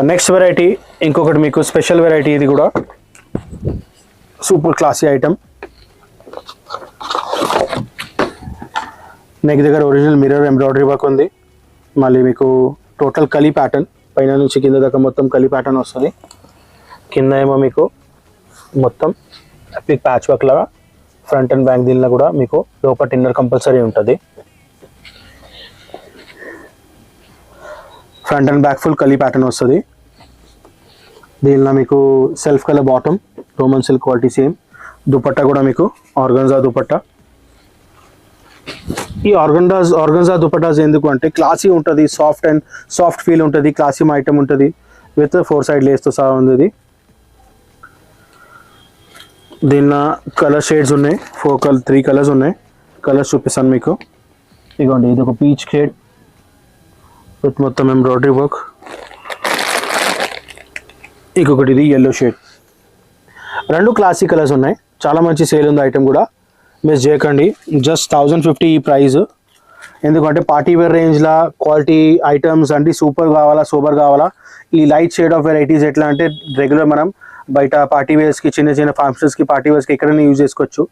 Next variety ఇంకొకటి మీకు special variety, ఇది కూడా సూపర్ క్లాసీ ఐటమ్. నెక్ దగ్గర ఒరిజినల్ మిర్రర్ ఎంబ్రాయిడరీ వర్క్ ఉంది. మళ్ళీ మీకు టోటల్ కలీ ప్యాటర్న్, పైన నుంచి కింద దాకా మొత్తం కలీ ప్యాటర్న్ వస్తుంది. కింద ఏమో మీకు మొత్తం ఎపిక్ ప్యాచ్ వర్క్ లాగా ఫ్రంట్ అండ్ బ్యాక్, దీనిలో కూడా మీకు లోపల ఇన్నర్ కంపల్సరీ ఉంటుంది. ఫ్రంట్ అండ్ బ్యాక్ ఫుల్ కలీ ప్యాటర్న్ వస్తుంది. దీనిలో మీకు self colour bottom, Roman silk quality same. Dupatta కూడా మీకు ఆర్గన్జా దుపట్టా. ఈ ఆర్గన్జా దుపట్టాస్ ఎందుకు అంటే క్లాసీ ఉంటుంది, సాఫ్ట్ ఫీల్ ఉంటుంది, క్లాసీ ఐటమ్ ఉంటుంది. విత్ 4 సైడ్ లేస్తో సహా ఉంది ఇది. దీనిలో కలర్ షేడ్స్ ఉన్నాయి, 3 కలర్స్ ఉన్నాయి. కలర్స్ చూపిస్తాను మీకు. ఇదిగోండి, ఇది ఒక పీచ్ షేడ్ విత్ మొత్తం ఎంబ్రాయిడరీ వర్క్. ఇంకొకటి ఇది yellow షేడ్. 2 క్లాసిక్ కలర్స్ ఉన్నాయి. చాలా మంచి సేల్ ఉంది ఐటమ్ కూడా, మిస్ చేయకండి. జస్ట్ 1050 ఈ ప్రైస్. ఎందుకంటే పార్టీ వేర్ రేంజ్లో క్వాలిటీ ఐటమ్స్ అంటే సూపర్ కావాలా, సూపర్ కావాలా. ఈ లైట్ షేడ్ ఆఫ్ వెరైటీస్ ఎట్లా అంటే రెగ్యులర్ మనం బయట పార్టీ వేర్స్కి, చిన్న ఫంక్షన్స్కి, పార్టీ వేర్స్కి ఎక్కడైనా యూజ్ చేసుకోవచ్చు.